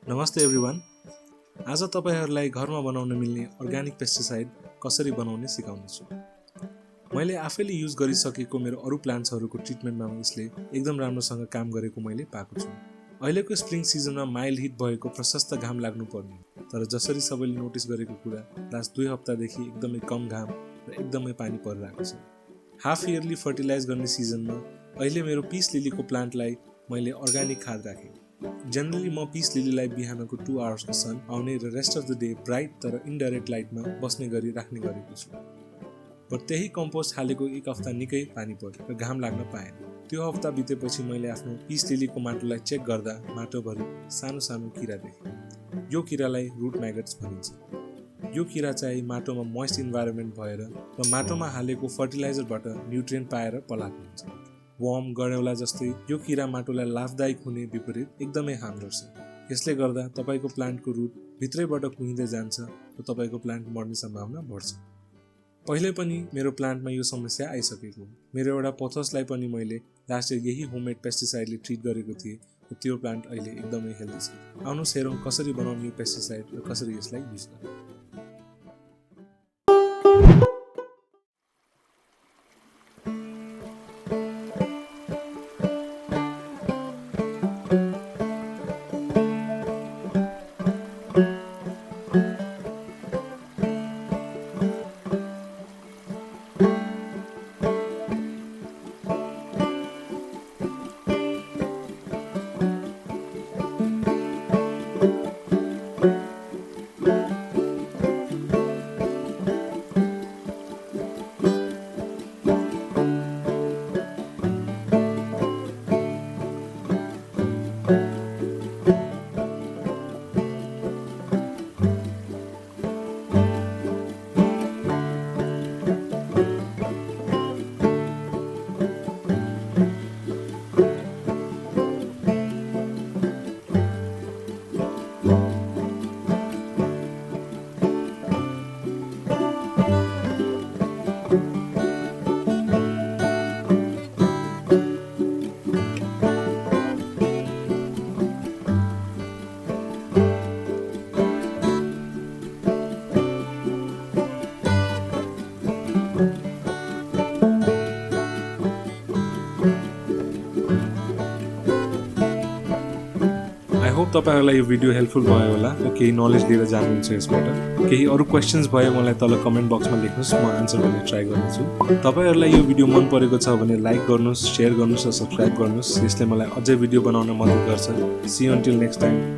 नमस्ते एभ्रिवान। आज तपाईहरुलाई घरमा बनाउन मिल्ने अर्ग्यानिक पेस्टिसाइड कसरी बनाउने सिकाउनेछु। मैले आफैले युज गरिसकेको मेरो अरु प्लान्ट्सहरुको ट्रिटमेन्टमा यसले एकदम राम्रोसँग काम गरेको मैले पाएको छु। अहिलेको स्प्रिङ सिजनमा माइल्ड हिट भएको प्रशस्त घाम लाग्नु पर्ने, तर जसरी सबैले नोटिस गरेको कुरा लास्ट 2 हप्तादेखि एकदमै कम घाम र एकदमै पानी परिरहेको छ। हाफ इयरली फर्टिलाइज गर्ने सिजनमा अहिले मेरो पीस लिलीको प्लान्टलाई मैले अर्ग्यानिक खाद राखेँ। जनरली म पीस लिलीलाई बिहानको 2 आवर्सको सन आउने र rest of the day bright तर इन्डाइरेक्ट लाइटमा बस्ने गरी राख्ने गरेको छु। पर त्यही कम्पोस्ट हालेको 1 हप्ता निकै पानी पर्यो र घाम लाग्न पाएन। त्यो हप्ता बितेपछि मैले आफ्नो पीस लिलीको माटोलाई चेक गर्दा माटोभरि सानो सानो किरा देखेँ। यो किरालाई रूट म्यागट्स भनिन्छ। यो किरा चाहिँ माटोमा मोइस्ट इन्भाइरोमेन्ट भएर र माटोमा हालेको फर्टिलाइजरबाट न्युट्रिएन्ट पाएर पलाएको हुन्छ। वर्म, गडेउला जस्तै यो किरा माटोलाई लाभदायक हुने विपरीत एकदमै हार्म गर्छ। यसले गर्दा तपाईको प्लान्टको रुट भित्रैबाट कुहिँदै जान्छ र तपाईको प्लान्ट मर्ने सम्भावना बढ्छ। पहिले पनि मेरो प्लान्टमा यो समस्या आइसकेको हो। मेरो एउटा पोथसलाई पनि मैले लास्ट इयर यही होममेड पेस्टिसाइडले ट्रिट गरेको थिएँ र त्यो प्लान्ट अहिले एकदमै हेल्दी छ। आउनुहोस् हेरौँ कसरी बनाउने यो पेस्टिसाइड र कसरी यसलाई युज गर्ने। होप तपाईहरुलाई यो भिडियो हेल्पफुल भयो होला र केही नलेज लिएर जानुहुन्छ यसबाट। केही अरु क्वेशन्स भयो मलाई तल कमेन्ट बक्समा लेख्नुस्, म आन्सर गर्ने ट्राई गर्नेछु। तपाईहरुलाई यो भिडियो मन परेको छ भने लाइक गर्नुस्, शेयर गर्नुस् र सब्स्क्राइब गर्नुस्। यसले मलाई अझै भिडियो बनाउन मद्दत गर्छ। See you until next time.